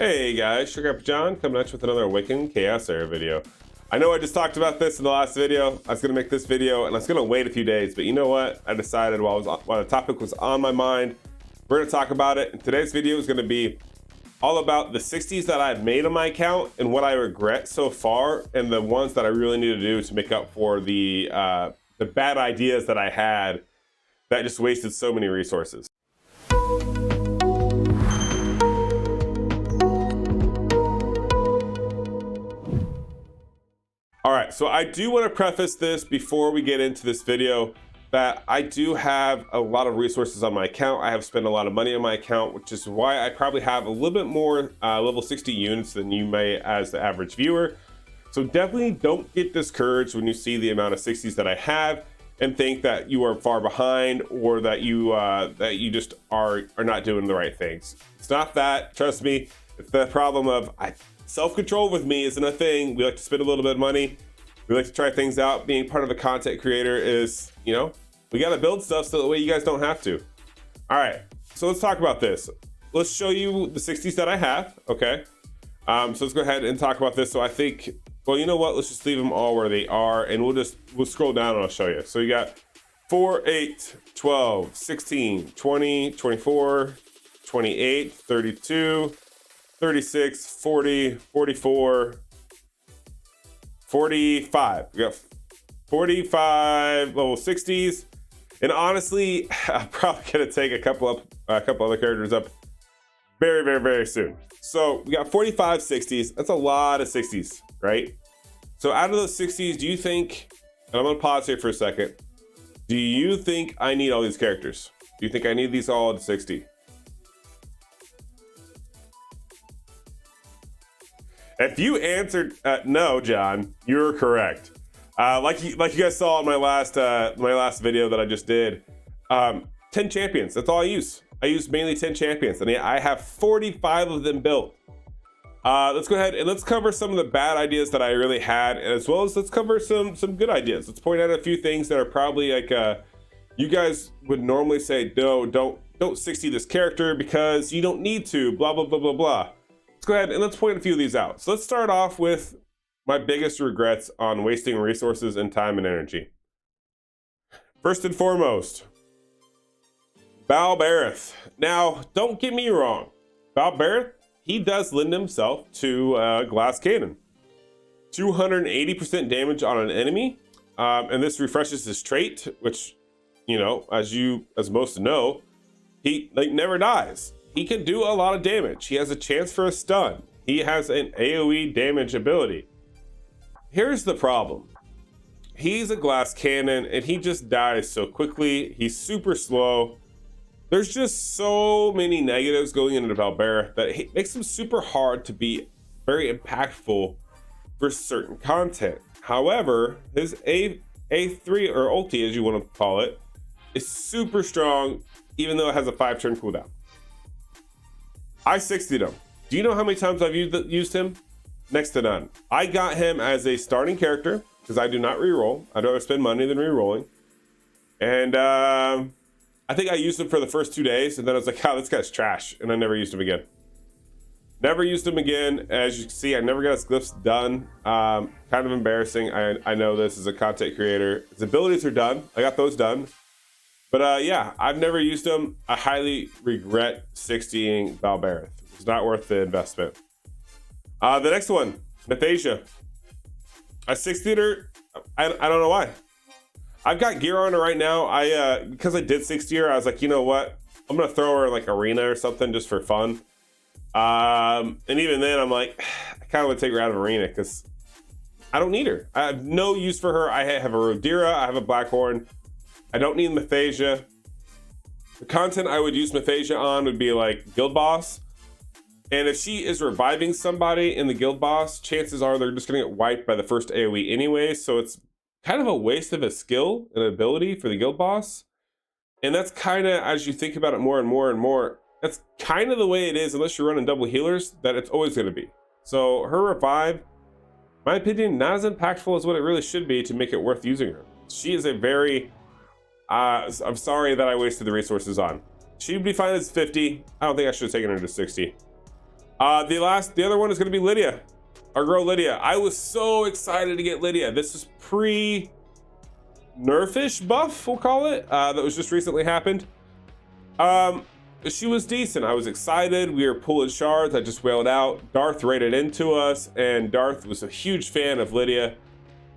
Hey guys, Sugar Up John coming at you with another Awaken Chaos Era video. I know I just talked about this in the last video. I was gonna make this video and I was gonna wait a few days, but you know what? I decided while the topic was on my mind, we're gonna talk about it. And today's video is gonna be all about the 60s that I've made on my account and what I regret so far, and the ones that I really need to do to make up for the bad ideas that I had that just wasted so many resources. All right, so I do want to preface this before we get into this video that I do have a lot of resources on my account. I have spent a lot of money on my account, which is why I probably have a little bit more level 60 units than you may as the average viewer. So definitely don't get discouraged when you see the amount of 60s that I have and think that you are far behind, or that you just are not doing the right things. It's not that, trust me. It's the problem of self-control with me isn't a thing. We like to spend a little bit of money. We like to try things out. Being part of a content creator is, you know, we got to build stuff so that way you guys don't have to. All right, so let's talk about this. Let's show you the 60s that I have, okay? So let's go ahead and talk about this. So I think, well, you know what? Let's just leave them all where they are, and we'll scroll down and I'll show you. So you got 4, 8, 12, 16, 20, 24, 28, 32, 36, 40, 44, 45. We got 45 level 60s. And honestly, I'm probably gonna take a couple other characters up very, very, very soon. So we got 45 60s. That's a lot of 60s, right? So out of those 60s, do you think, and I'm gonna pause here for a second, do you think I need all these characters? Do you think I need these all at 60? If you answered no, John, you're correct. Like you guys saw in my last video that I just did, 10 champions. That's all I use. I use mainly 10 champions, and I have 45 of them built. Let's go ahead and let's cover some of the bad ideas that I really had, as well as let's cover some good ideas. Let's point out a few things that are probably like you guys would normally say, no, don't 60 this character because you don't need to. Blah blah blah blah blah. Let's go ahead and let's point a few of these out. So let's start off with my biggest regrets on wasting resources and time and energy. First and foremost, Balbareth. Now, don't get me wrong. Balbareth, he does lend himself to glass cannon. 280% damage on an enemy. And this refreshes his trait, which, you know, as most know, he never dies. He can do a lot of damage. He has a chance for a stun. He has an AoE damage ability. Here's the problem. He's a glass cannon and he just dies so quickly. He's super slow. There's just so many negatives going into Balbareth that it makes him super hard to be very impactful for certain content. However, his A3 or ulti, as you want to call it, is super strong, even though it has a 5-turn cooldown. I 60'd him. Do you know how many times I've used him? Next to none. I got him as a starting character because I do not reroll. I'd rather spend money than rerolling. And I think I used him for the first 2 days, and then I was like, oh, this guy's trash. And I never used him again. Never used him again. As you can see, I never got his glyphs done. Kind of embarrassing. I know this as a content creator. His abilities are done. I got those done. But yeah, I've never used him. I highly regret 60ing Balbareth. It's not worth the investment. The next one, Nathasia. I 60'd her. I don't know why. I've got gear on her right now. Because I did 60 her, I was like, you know what? I'm gonna throw her in like arena or something just for fun. And even then, I'm like, I kind of want to take her out of arena because I don't need her. I have no use for her. I have a Rodira. I have a Blackhorn. I don't need Nathasia. The content I would use Nathasia on would be like Guild Boss. And if she is reviving somebody in the Guild Boss, chances are they're just gonna get wiped by the first AoE anyway. So it's kind of a waste of a skill and ability for the Guild Boss. And that's kind of, as you think about it more and more and more, that's kind of the way it is, unless you're running double healers, that it's always gonna be. So her revive, my opinion, not as impactful as what it really should be to make it worth using her. She is a very, I'm sorry that I wasted the resources on. She'd be fine as 50. I don't think I should have taken her to 60. The other one is going to be Lydia, our girl Lydia. I was so excited to get Lydia. This is pre-nerfish buff, we'll call it, that was just recently happened. She was decent. I was excited. We were pulling shards. I just wailed out. Darth raided into us, and Darth was a huge fan of Lydia.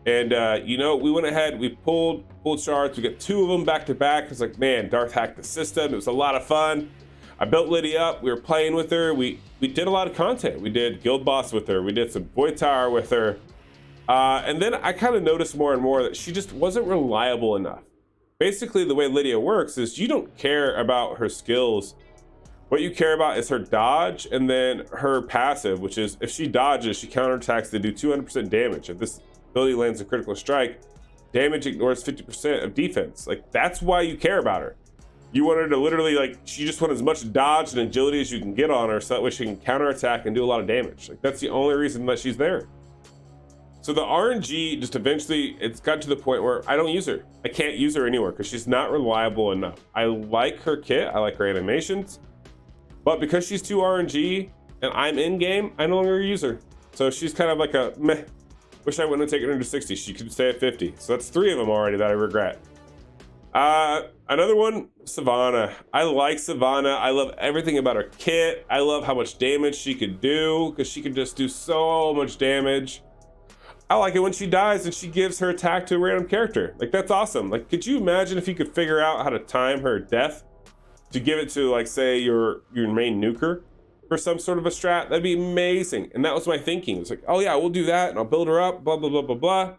And you know, we went ahead, we pulled shards. We got 2 of them back to back. It's like, man, Darth hacked the system. It was a lot of fun. I built Lydia up. We were playing with her. We did a lot of content. We did Guild Boss with her. We did some Void Tower with her. And then I kind of noticed more and more that she just wasn't reliable enough. Basically, the way Lydia works is you don't care about her skills. What you care about is her dodge and then her passive, which is if she dodges, she counterattacks to do 200% damage. If this ability lands a critical strike, damage ignores 50% of defense. Like, that's why you care about her. You want her to literally, like, she just wants as much dodge and agility as you can get on her so that way she can counterattack and do a lot of damage. Like, that's the only reason that she's there. So the RNG just eventually, it's got to the point where I don't use her. I can't use her anywhere because she's not reliable enough. I like her kit, I like her animations, but because she's too RNG and I'm in game, I no longer use her. So she's kind of like a meh. Wish I wouldn't have taken her to 60. She could stay at 50. So that's 3 of them already that I regret. Another one, Savannah. I like Savannah. I love everything about her kit. I love how much damage she could do because she could just do so much damage. I like it when she dies and she gives her attack to a random character. Like, that's awesome. Like, could you imagine if you could figure out how to time her death to give it to, like, say your main nuker for some sort of a strat? That'd be amazing. And that was my thinking. It's like, oh yeah, we'll do that and I'll build her up, blah, blah, blah, blah, blah.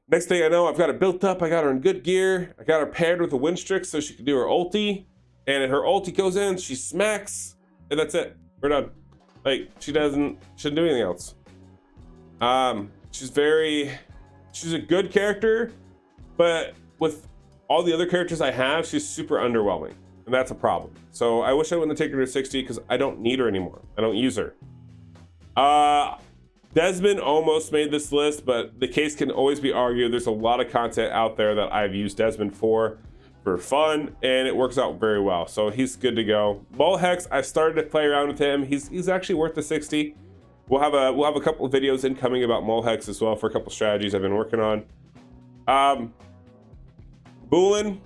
Next thing I know, I've got her built up. I got her in good gear. I got her paired with a Windstrix so she can do her ulti. And her ulti goes in, she smacks, and that's it. We're done. Like, shouldn't do anything else. She's a good character, but with all the other characters I have, she's super underwhelming, and that's a problem. So I wish I wouldn't have taken her to 60 because I don't need her anymore. I don't use her. Desmond almost made this list, but the case can always be argued. There's a lot of content out there that I've used Desmond for fun, and it works out very well. So he's good to go. Mulhex, I started to play around with him. He's actually worth the 60. We'll have a couple of videos incoming about Mulhex as well for a couple strategies I've been working on. Boolin,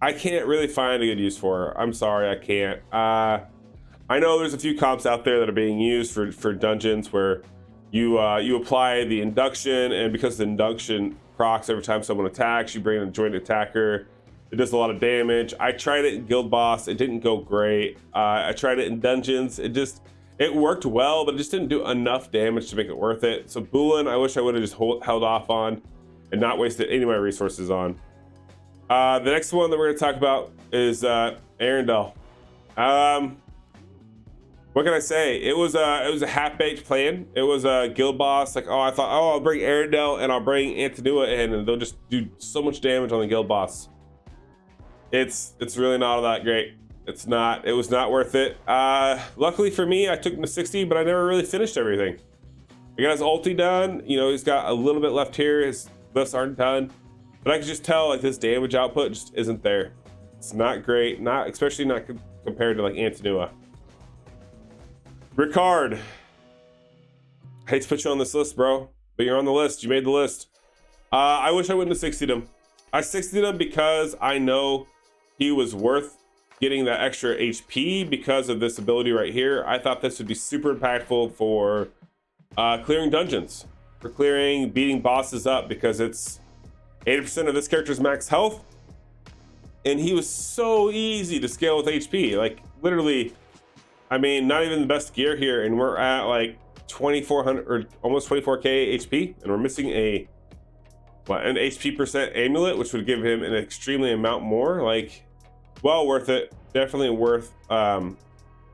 I can't really find a good use for her. I'm sorry, I can't. I know there's a few comps out there that are being used for dungeons where you apply the induction, and because the induction procs every time someone attacks, you bring in a joint attacker. It does a lot of damage. I tried it in Guild Boss. It didn't go great. I tried it in dungeons. It worked well, but it just didn't do enough damage to make it worth it. So Boolin, I wish I would have just held off on and not wasted any of my resources on. The next one that we're going to talk about is Arendelle. What can I say? It was a half-baked plan. It was a Guild Boss. Like, I thought, I'll bring Arendelle and I'll bring Antinua in, and they'll just do so much damage on the Guild Boss. It's really not all that great. It was not worth it. Luckily for me, I took him to 60, but I never really finished everything. I got his ulti done. You know, he's got a little bit left here. His lifts aren't done, but I can just tell, like, his damage output just isn't there. It's not great, especially not compared to like Antinua. Ricard, I hate to put you on this list, bro, but you're on the list. You made the list. I wish I wouldn't have 60'd him. I 60'd him because I know he was worth getting that extra HP because of this ability right here. I thought this would be super impactful for clearing dungeons, for beating bosses up, because it's 80% of this character's max health, and he was so easy to scale with HP. Like, literally, I mean, not even the best gear here, and we're at like 2,400 or almost 24k HP, and we're missing an HP percent amulet, which would give him an extremely amount more. Like, well worth it. Definitely worth the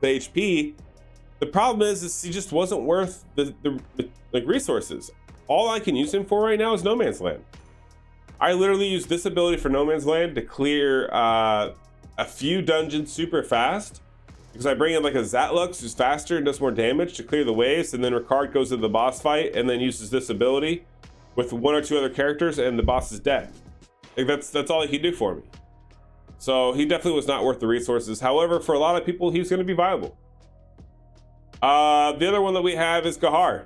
HP. The problem is he just wasn't worth the like resources. All I can use him for right now is No Man's Land. I literally use this ability for No Man's Land to clear a few dungeons super fast, because I bring in like a Zatlux who's faster and does more damage to clear the waves, and then Ricard goes to the boss fight and then uses this ability with 1 or 2 other characters, and the boss is dead. Like, that's all he can do for me. So he definitely was not worth the resources. However, for a lot of people, he was going to be viable. The other one that we have is Gahar.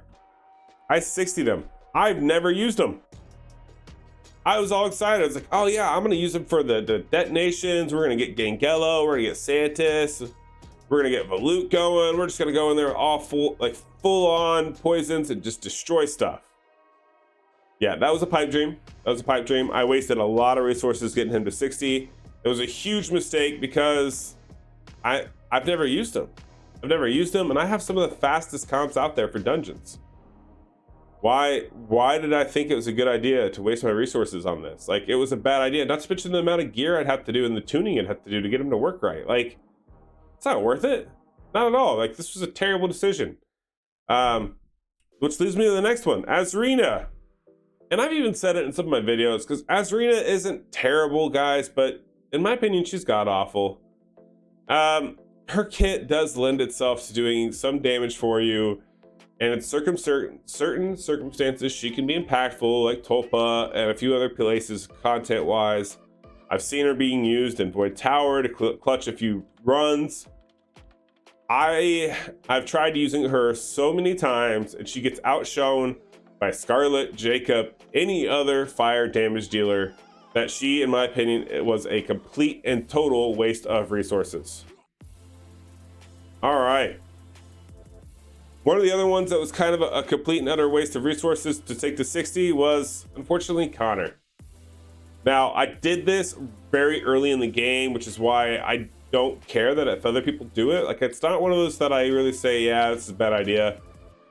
I 60'd him. I've never used him. I was all excited. I was like, oh yeah, I'm gonna use him for the detonations. We're gonna get Gangelo, we're gonna get Santis, we're gonna get Volute going. We're just gonna go in there all full on poisons and just destroy stuff. Yeah, that was a pipe dream. That was a pipe dream. I wasted a lot of resources getting him to 60. It was a huge mistake because I've never used him. I've never used him, and I have some of the fastest comps out there for dungeons. Why did I think it was a good idea to waste my resources on this? Like, it was a bad idea, not to mention the amount of gear I'd have to do and the tuning I'd have to do to get him to work right. Like, it's not worth it. Not at all. Like, this was a terrible decision. Which leads me to the next one, Azrina. And I've even said it in some of my videos, because Azrina isn't terrible, guys, but in my opinion, she's god-awful. Her kit does lend itself to doing some damage for you, and in certain circumstances, she can be impactful, like Tulpa and a few other places content-wise. I've seen her being used in Void Tower to clutch a few runs. I've tried using her so many times, and she gets outshone by Scarlet, Jacob, any other fire damage dealer, that she, in my opinion, it was a complete and total waste of resources. All right. One of the other ones that was kind of a complete and utter waste of resources to take to 60 was, unfortunately, Connor. Now, I did this very early in the game, which is why I don't care that if other people do it. Like, it's not one of those that I really say, yeah, this is a bad idea,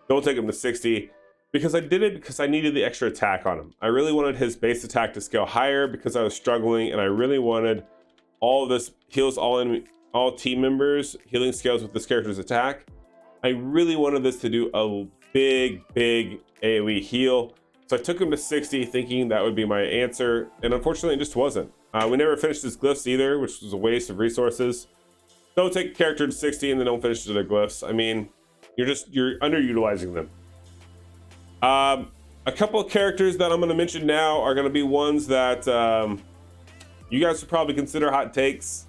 don't take him to 60. Because I did it because I needed the extra attack on him. I really wanted his base attack to scale higher because I was struggling, and I really wanted all of this heals all team members healing scales with this character's attack. I really wanted this to do a big AoE heal. So I took him to 60 thinking that would be my answer, and unfortunately it just wasn't. We never finished his glyphs either, which was a waste of resources. Don't take a character to 60 and then don't finish their glyphs. I mean, you're underutilizing them. A couple of characters that I'm going to mention now are going to be ones that you guys would probably consider hot takes,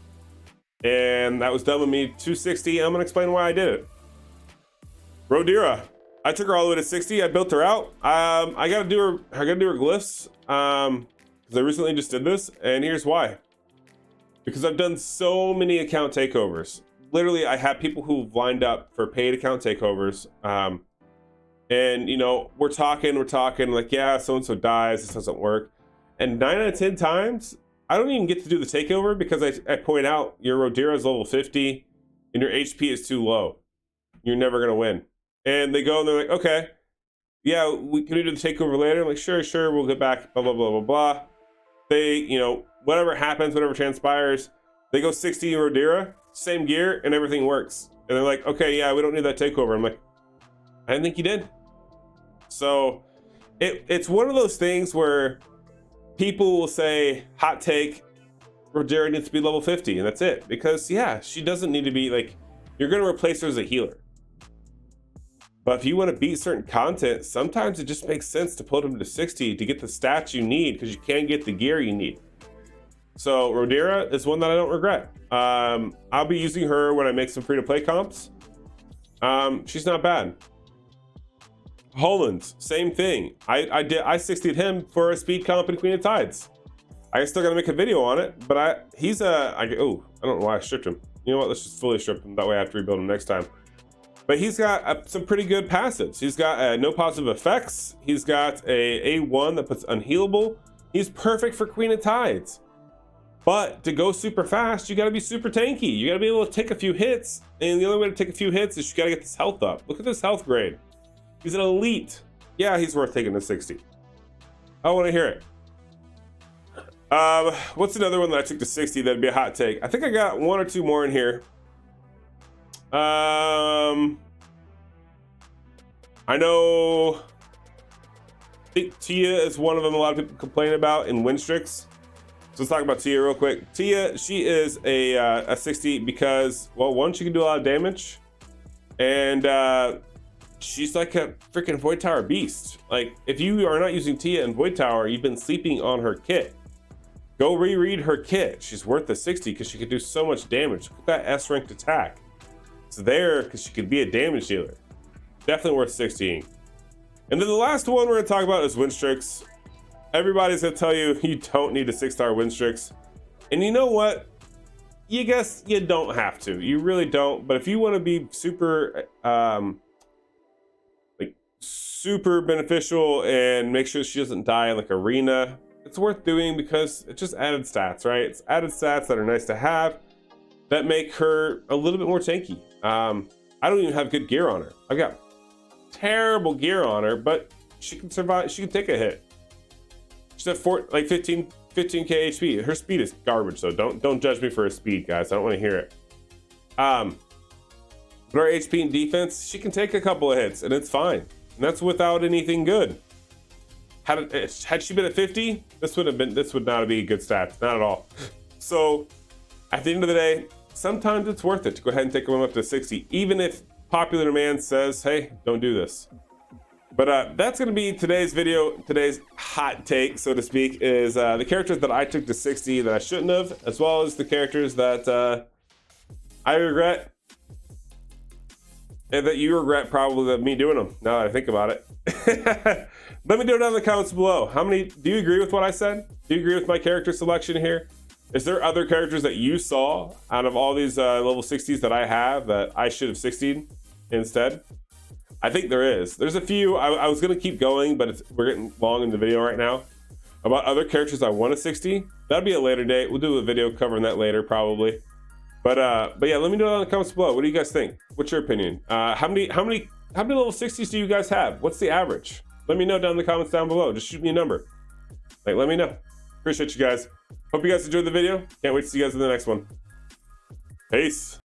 and that was done with me 260. I'm going to explain why I did it. Rodira, I took her all the way to 60. I built her out. I gotta do her glyphs because I recently just did this, and here's why. Because I've done so many account takeovers. Literally, I have people who've lined up for paid account takeovers. And you know, we're talking like, yeah, so-and-so dies, this doesn't work. And 9 out of 10 times, I don't even get to do the takeover because I point out your Rodira is level 50 and your HP is too low. You're never gonna win. And they go and they're like, okay, yeah, can we do the takeover later? I'm like, sure, we'll get back, blah, blah, blah, blah, blah. They, you know, whatever happens, whatever transpires, they go 60 Rodira, same gear, and everything works. And they're like, okay, yeah, we don't need that takeover. I'm like, I didn't think you did. So it's one of those things where people will say, hot take, Rodira needs to be level 50, and that's it. Because yeah, she doesn't need to be like, you're gonna replace her as a healer. But if you want to beat certain content, sometimes it just makes sense to put them to 60 to get the stats you need, because you can get the gear you need. So Rodira is one that I don't regret. I'll be using her when I make some free-to-play comps. She's not bad. Holland, same thing. I 60'd him for a speed comp in Queen of Tides. I still gotta make a video on it, but I don't know why I stripped him. You know what? Let's just fully strip him. That way I have to rebuild him next time. But he's got some pretty good passives. He's got no positive effects. He's got a A1 that puts unhealable. He's perfect for Queen of Tides. But to go super fast, you gotta be super tanky. You gotta be able to take a few hits. And the only way to take a few hits is you gotta get this health up. Look at this health grade. He's an elite. Yeah, he's worth taking to 60. I wanna hear it. What's another one that I took to 60 that'd be a hot take? I think I got one or two more in here. I think Tia is one of them a lot of people complain about in win streaks. So let's talk about Tia real quick. Tia, she is a 60 because, well, one, she can do a lot of damage, and she's like a freaking Void Tower beast. Like, if you are not using Tia in Void Tower, you've been sleeping on her kit. Go reread her kit. She's worth the 60 because she can do so much damage. Look at that S-ranked attack. It's there because she could be a damage dealer. Definitely worth 16. And then the last one we're gonna talk about is win streaks. Everybody's gonna tell you you don't need a 6-star win streaks. And you know what? You guess you don't have to. You really don't. But if you want to be super super beneficial and make sure she doesn't die in like arena, it's worth doing because it's just added stats, right? It's added stats that are nice to have that make her a little bit more tanky. I don't even have good gear on her. I've got terrible gear on her, but she can survive. She can take a hit. She's at 15k HP. Her speed is garbage, so don't judge me for her speed, guys. I don't want to hear it. But her HP and defense, she can take a couple of hits and it's fine. And that's without anything good. Had she been at 50, this would not be a good stat, not at all. So at the end of the day, sometimes it's worth it to go ahead and take them up to 60, even if popular demand says, hey, don't do this. But that's going to be today's video. Today's hot take, so to speak, is the characters that I took to 60 that I shouldn't have, as well as the characters that I regret, and that you regret probably me doing them, now that I think about it. Let me know down in the comments below. Do you agree with what I said? Do you agree with my character selection here? Is there other characters that you saw out of all these level 60s that I have that I should have 60'd instead? I think there is. There's a few. I was going to keep going, but we're getting long in the video right now. About other characters I want to 60. That'll be a later date. We'll do a video covering that later, probably. But yeah, let me know down in the comments below. What do you guys think? What's your opinion? How many level 60s do you guys have? What's the average? Let me know down in the comments down below. Just shoot me a number. Let me know. Appreciate you guys. Hope you guys enjoyed the video. Can't wait to see you guys in the next one. Peace.